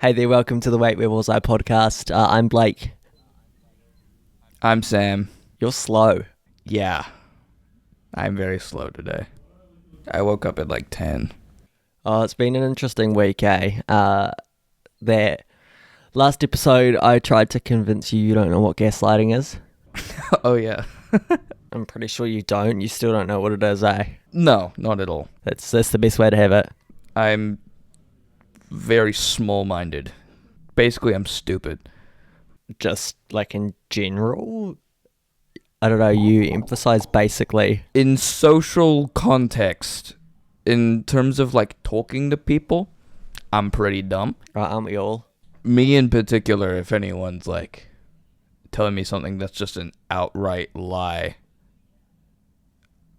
Hey there, welcome to the Wait Where Was I podcast. I'm Blake. I'm Sam. You're slow. Yeah, I'm very slow today. I woke up at like 10. Oh, it's been an interesting week, eh? That last episode, I tried to convince you don't know what gaslighting is. Oh, yeah. I'm pretty sure you don't. You still don't know what it is, eh? No, not at all. That's the best way to have it. I'm very small-minded. Basically, I'm stupid. Just like in general, I don't know, you emphasize basically. In social context, in terms of like talking to people, I'm pretty dumb. Right, aren't we all? Me in particular, if anyone's like telling me something that's just an outright lie,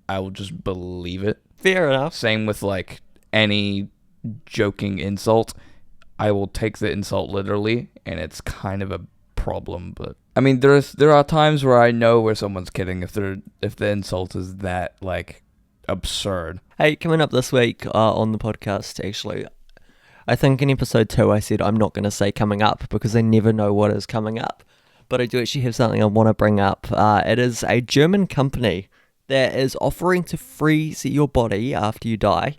I will just believe it. Fair enough. Same with like any joking insult. I will take the insult literally, and it's kind of a problem. But I mean, there are times where I know where someone's kidding if the insult is that like absurd. Hey, coming up this week on the podcast, actually, I think in episode 2 I said I'm not going to say coming up because I never know what is coming up. But I do actually have something I want to bring up. It is a German company that is offering to freeze your body after you die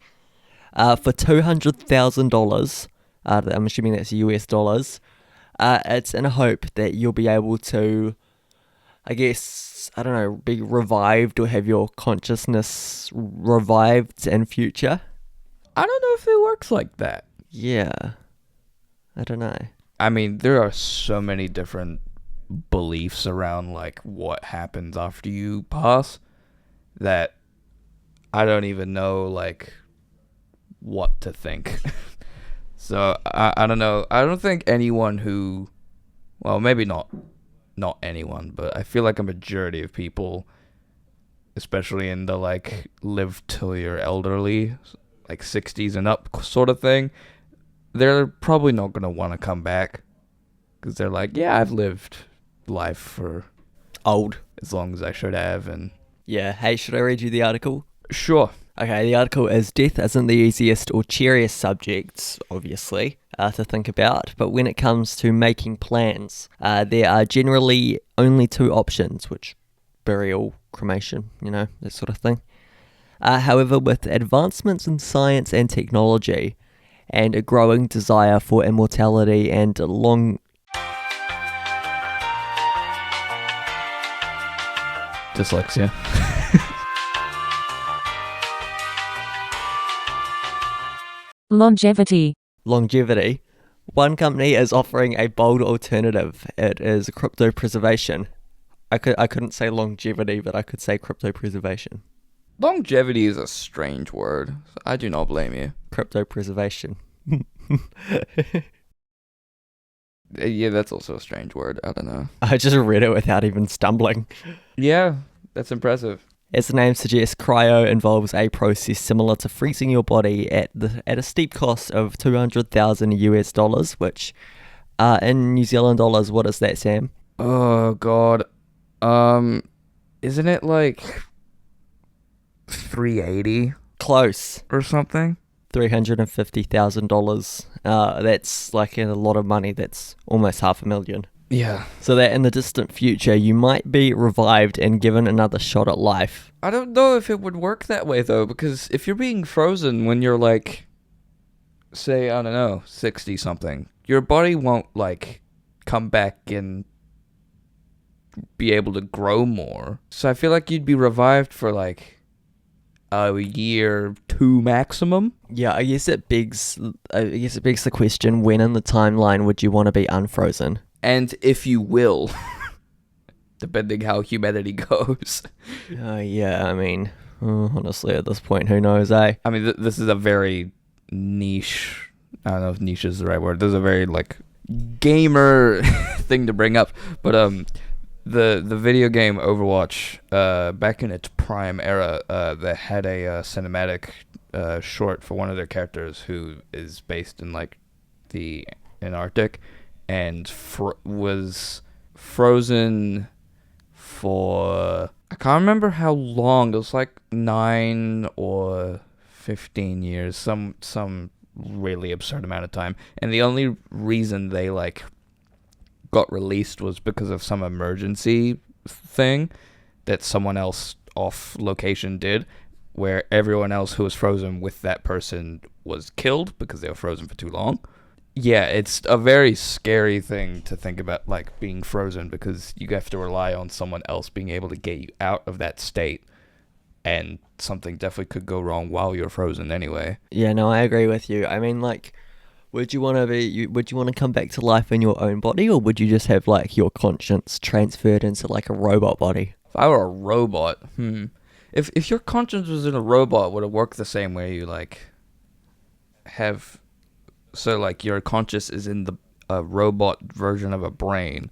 for $200,000. I'm assuming that's US dollars. It's in a hope that you'll be able to, I guess, I don't know, be revived or have your consciousness revived in future. I don't know if it works like that. Yeah. I don't know. I mean, there are so many different beliefs around like what happens after you pass that I don't even know like what to think. So I don't know. I don't think anyone who, well, maybe not anyone, but I feel like a majority of people, especially in the like live till you're elderly, like 60s and up sort of thing, they're probably not going to want to come back because they're like, yeah, I've lived life for Old. as long as I should have. And Yeah. Hey, should I read you the article? sure. Okay, the article is death isn't the easiest or cheeriest subject, obviously, to think about, but when it comes to making plans, there are generally only two options, which burial, cremation, that sort of thing. However, with advancements in science and technology, and a growing desire for immortality and Dyslexia. Longevity. one company is offering a bold alternative. It is cryptopreservation. I couldn't say longevity, but I could say cryptopreservation. Longevity is a strange word. So I do not blame you. Cryptopreservation. Yeah, that's also a strange word. I don't know. I just read it without even stumbling. Yeah, that's impressive. As the name suggests, cryo involves a process similar to freezing your body at a steep cost of 200,000 US dollars, which in New Zealand dollars, what is that, Sam? Oh god. Isn't it like 380 Close. or something? $350,000. That's like a lot of money. That's almost $500,000. Yeah. So that in the distant future, you might be revived and given another shot at life. I don't know if it would work that way though, because if you're being frozen when you're like, say, I don't know, 60 something, your body won't like come back and be able to grow more. So I feel like you'd be revived for like a year, 2 maximum. Yeah, I guess it begs the question: when in the timeline would you want to be unfrozen? And if you will, depending how humanity goes. Yeah, I mean, honestly, at this point, who knows, eh? I mean, this is a very niche, I don't know if niche is the right word. This is a very, like, gamer thing to bring up. But the video game Overwatch, back in its prime era, that had a cinematic short for one of their characters who is based in, like, the Antarctic, and was frozen for, I can't remember how long. It was like 9 or 15 years, some really absurd amount of time. And the only reason they like got released was because of some emergency thing that someone else off location did, where everyone else who was frozen with that person was killed because they were frozen for too long. Yeah, it's a very scary thing to think about, like being frozen, because you have to rely on someone else being able to get you out of that state, and something definitely could go wrong while you're frozen anyway. Yeah, no, I agree with you. I mean, like, would you want to come back to life in your own body, or would you just have like your conscience transferred into like a robot body? If I were a robot, if your conscience was in a robot, would it work the same way? You like have, so like your conscious is in a robot version of a brain,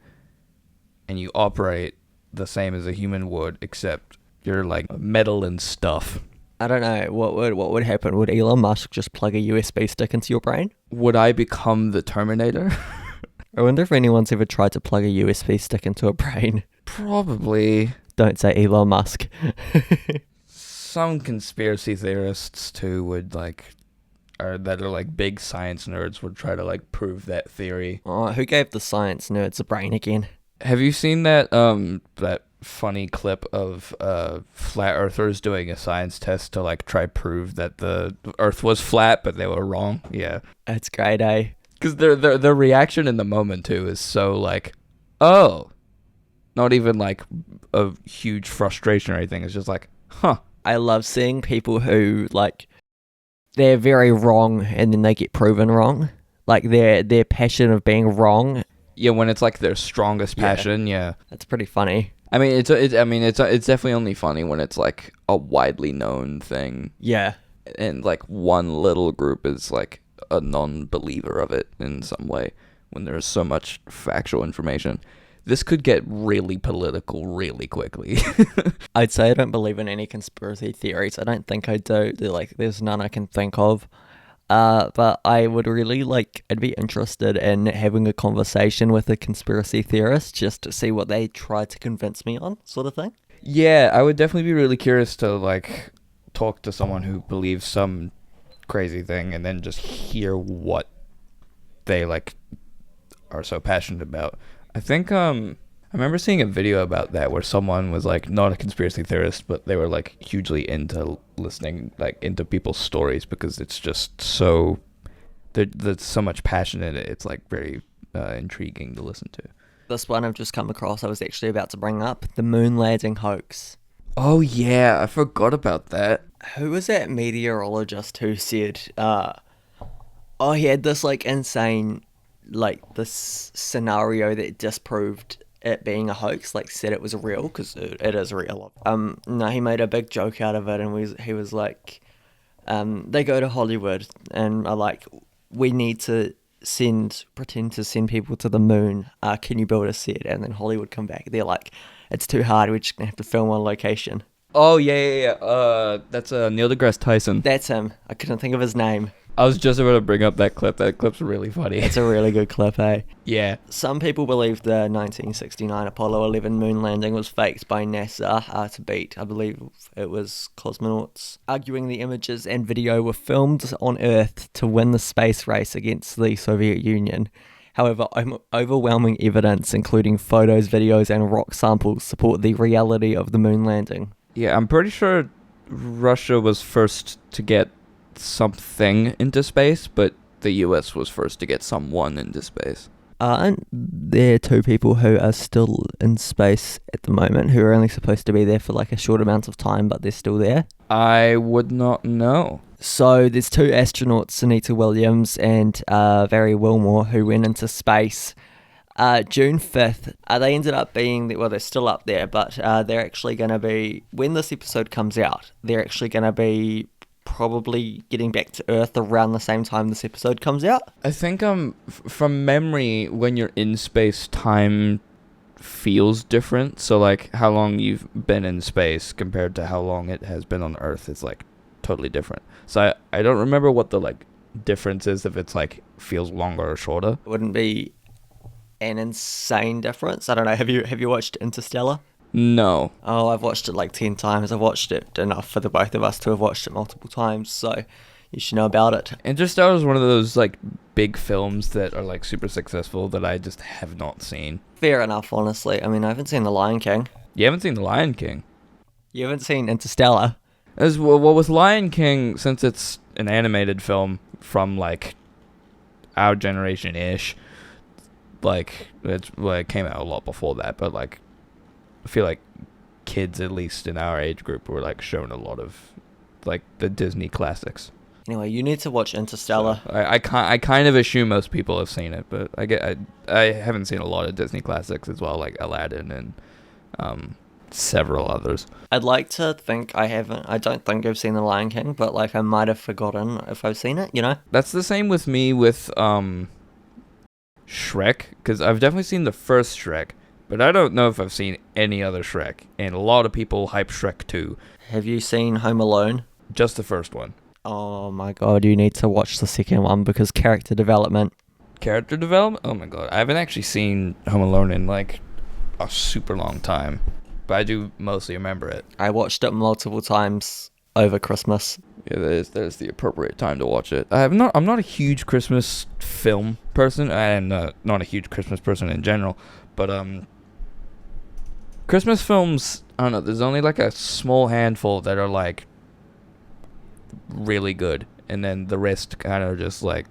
and you operate the same as a human would, except you're like metal and stuff. I don't know what would happen. Would Elon Musk just plug a USB stick into your brain? Would I become the Terminator? I wonder if anyone's ever tried to plug a USB stick into a brain. Probably. Don't say Elon Musk. Some conspiracy theorists too would like, or that are like big science nerds, would try to like prove that theory. Oh, who gave the science nerds a brain again? Have you seen that that funny clip of flat earthers doing a science test to like try prove that the earth was flat, but they were wrong? Yeah. It's great, eh? Because their reaction in the moment too is so like, oh, not even like a huge frustration or anything. It's just like, huh. I love seeing people who like they're very wrong and then they get proven wrong. Like their passion of being wrong. Yeah, when it's like their strongest passion. Yeah. That's pretty funny. I mean, it's definitely only funny when it's like a widely known thing. Yeah. And like one little group is like a non-believer of it in some way, when there's so much factual information. This could get really political really quickly. I'd say I don't believe in any conspiracy theories. I don't think I do. There's none I can think of. But I would really I'd be interested in having a conversation with a conspiracy theorist just to see what they try to convince me on, sort of thing. Yeah, I would definitely be really curious to like talk to someone who believes some crazy thing and then just hear what they like are so passionate about. I think I remember seeing a video about that where someone was like not a conspiracy theorist, but they were like hugely into listening like into people's stories, because it's just so there's so much passion in it. It's like very intriguing to listen to. This one I've just come across, I was actually about to bring up, the moon landing hoax. Oh yeah, I forgot about that. Who was that meteorologist who said, he had this like insane, like this scenario that disproved it being a hoax, like said it was real, because it is real. No, he made a big joke out of it, and he was like, they go to Hollywood and are like, we need to pretend to send people to the moon. Can you build a set? And then Hollywood come back. They're like, it's too hard. We're just gonna have to film on location. Oh yeah. That's Neil deGrasse Tyson. That's him. I couldn't think of his name. I was just about to bring up that clip. That clip's really funny. It's a really good clip, eh? Yeah. Some people believe the 1969 Apollo 11 moon landing was faked by NASA to beat, I believe it was cosmonauts, arguing the images and video were filmed on Earth to win the space race against the Soviet Union. However, overwhelming evidence, including photos, videos, and rock samples, support the reality of the moon landing. Yeah, I'm pretty sure Russia was first to get something into space, but the US was first to get someone into space. And there are two people who are still in space at the moment, who are only supposed to be there for like a short amount of time, but they're still there. I would not know. So there's two astronauts, Sunita Williams and Barry Wilmore, who went into space June 5th. They ended up being, well, they're still up there, but they're actually going to be, when this episode comes out, they're actually going to be probably getting back to Earth around the same time this episode comes out. I think from memory, when you're in space, time feels different. So like how long you've been in space compared to how long it has been on Earth is like totally different. So I don't remember what the like difference is, if it's like feels longer or shorter. It wouldn't be an insane difference. I don't know. Have you watched Interstellar? No. Oh, I've watched it like 10 times. I've watched it enough for the both of us to have watched it multiple times. So You should know about it. Interstellar is one of those like big films that are like super successful that I just have not seen. Fair enough, honestly. I mean, I haven't seen The Lion King. You haven't seen The Lion King? You haven't seen Interstellar? As well, with Lion King, since it's an animated film from like our generation-ish, like it came out a lot before that, but like I feel like kids, at least in our age group, were like shown a lot of like the Disney classics. Anyway, you need to watch Interstellar. So I kind of assume most people have seen it, but I haven't seen a lot of Disney classics as well, like Aladdin and several others. I'd like to think I haven't. I don't think I've seen The Lion King, but like I might have forgotten if I've seen it, you know? That's the same with me with Shrek, because I've definitely seen the first Shrek, but I don't know if I've seen any other Shrek, and a lot of people hype Shrek 2. Have you seen Home Alone? Just the first one. Oh my god, you need to watch the second one because character development. Character development? Oh my god. I haven't actually seen Home Alone in like a super long time, but I do mostly remember it. I watched it multiple times over Christmas. Yeah, there's the appropriate time to watch it. I'm not a huge Christmas film person, and not a huge Christmas person in general, but Christmas films, I don't know, there's only like a small handful that are like really good, and then the rest kind of just like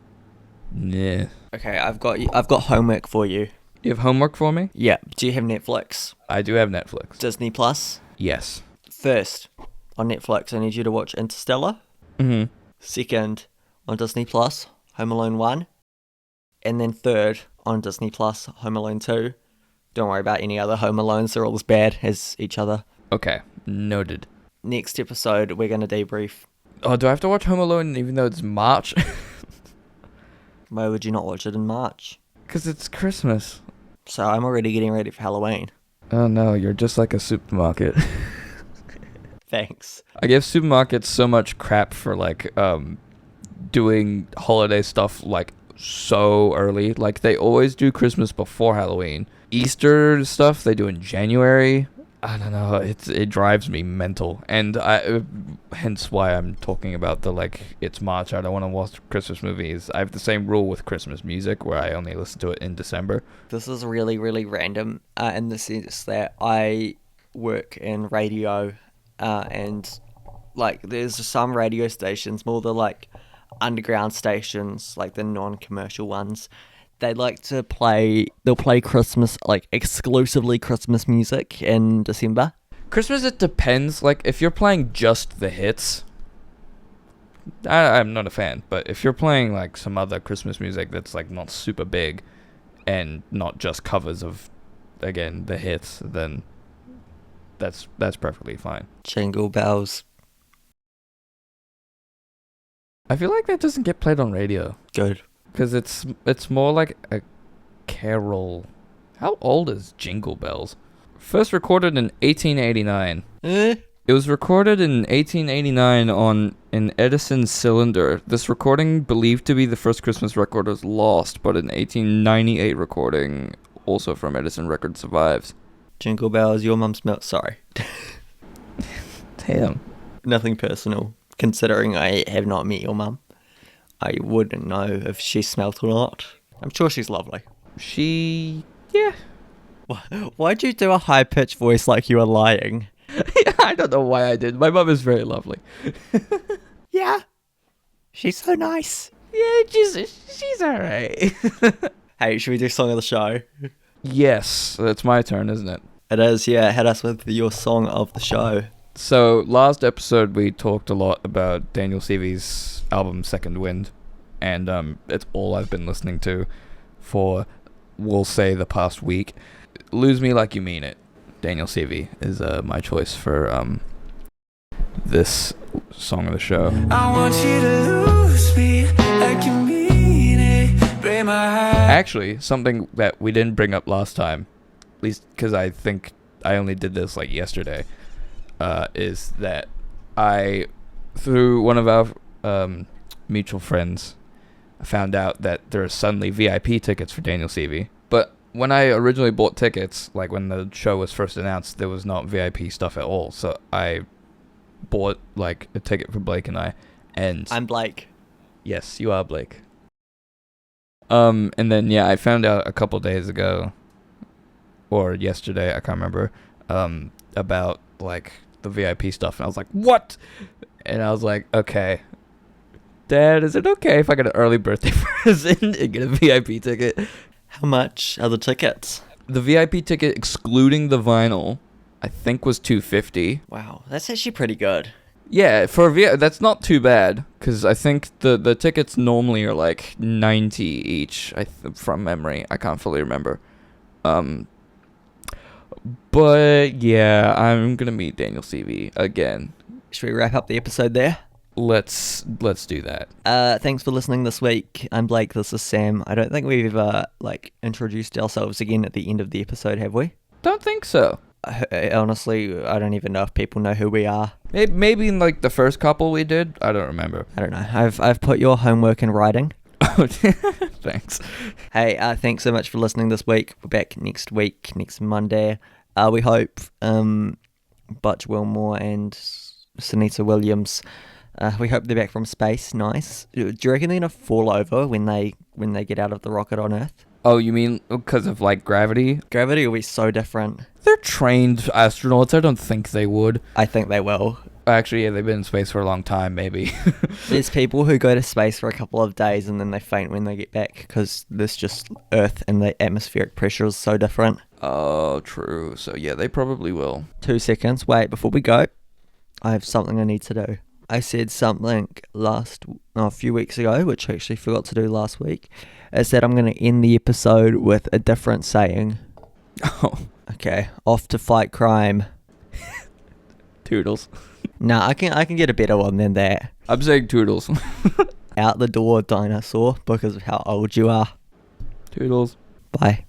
nah. Okay, I've got homework for you. You have homework for me? Yeah. Do you have Netflix? I do have Netflix. Disney Plus? Yes. First, on Netflix, I need you to watch Interstellar. Mm-hmm. Second, on Disney Plus, Home Alone 1. And then third, on Disney Plus, Home Alone 2. Don't worry about any other Home Alones, they're all as bad as each other. Okay, noted. Next episode, we're going to debrief. Oh, do I have to watch Home Alone even though it's March? Why would you not watch it in March? Because it's Christmas. So I'm already getting ready for Halloween. Oh no, you're just like a supermarket. Thanks. I give supermarkets so much crap for like doing holiday stuff like so early. Like they always do Christmas before Halloween. Easter stuff they do in January. I don't know. It drives me mental, and hence why I'm talking about the like it's March. I don't want to watch Christmas movies. I have the same rule with Christmas music where I only listen to it in December. This is really, really random in the sense that I work in radio, and like there's some radio stations, more the like underground stations, like the non-commercial ones. They like to they'll play Christmas, like exclusively Christmas music in December. Christmas, it depends. Like, if you're playing just the hits, I'm not a fan. But if you're playing, like, some other Christmas music that's, like, not super big and not just covers of, again, the hits, then that's perfectly fine. Jingle bells. I feel like that doesn't get played on radio. Good. Because it's more like a carol. How old is Jingle Bells? First recorded in 1889. It was recorded in 1889 on an Edison cylinder. This recording, believed to be the first Christmas record, was lost, but an 1898 recording, also from Edison Records, survives. Jingle bells, your mum smells. Sorry. Damn. Nothing personal, considering I have not met your mum. I wouldn't know if she smelt or not. I'm sure she's lovely. Yeah. Why'd you do a high-pitched voice like you were lying? I don't know why I did. My mum is very lovely. Yeah. She's so nice. Yeah, she's alright. Hey, should we do Song of the Show? Yes, it's my turn, isn't it? It is, yeah. Hit us with your Song of the Show. So, last episode we talked a lot about Daniel Seavey's album Second Wind, and it's all I've been listening to for, we'll say, the past week. Lose Me Like You Mean It. Daniel Seavey is my choice for this song of the show. I want you to lose me like you mean it. Break my heart. Actually, something that we didn't bring up last time, at least because I think I only did this like yesterday, is that I, through one of our mutual friends, found out that there are suddenly VIP tickets for Daniel Seavey. But when I originally bought tickets, like when the show was first announced, there was not VIP stuff at all. So I bought like a ticket for Blake and I. And I'm Blake. Yes, you are Blake. And then yeah, I found out a couple days ago, or yesterday, I can't remember, about like the VIP stuff, and I was like, what? And I was like, okay, Dad, is it okay if I get an early birthday present and get a VIP ticket? How much are the tickets? The VIP ticket, excluding the vinyl, I think was $250. Wow, that's actually pretty good. Yeah, for that's not too bad, because I think the tickets normally are like 90 each, from memory. I can't fully remember. But yeah, I'm gonna meet Daniel CV again. Should we wrap up the episode there? Let's do that. Thanks for listening this week. I'm Blake, this is Sam. I don't think we've ever introduced ourselves again at the end of the episode, have we? Don't think so. Honestly, I don't even know if people know who we are. Maybe in like the first couple we did. I don't remember. I don't know. I've put your homework in writing. Thanks. Hey, thanks so much for listening this week. We're back next week, next Monday. We hope Butch Wilmore and Sunita Williams, we hope they're back from space. Nice. Do you reckon they're gonna fall over when they get out of the rocket on Earth? Oh, you mean because of like gravity? Gravity will be so different. They're trained astronauts. I don't think they would. I think they will. Actually, yeah, they've been in space for a long time, maybe. There's people who go to space for a couple of days and then they faint when they get back because this just Earth and the atmospheric pressure is so different. Oh, true. So yeah, they probably will. 2 seconds. Wait, before we go, I have something I need to do. I said something a few weeks ago, which I actually forgot to do last week. Is that I'm going to end the episode with a different saying. Oh. Okay, off to fight crime. Toodles. Nah, I can get a better one than that. I'm saying toodles. Out the door, dinosaur, because of how old you are. Toodles. Bye.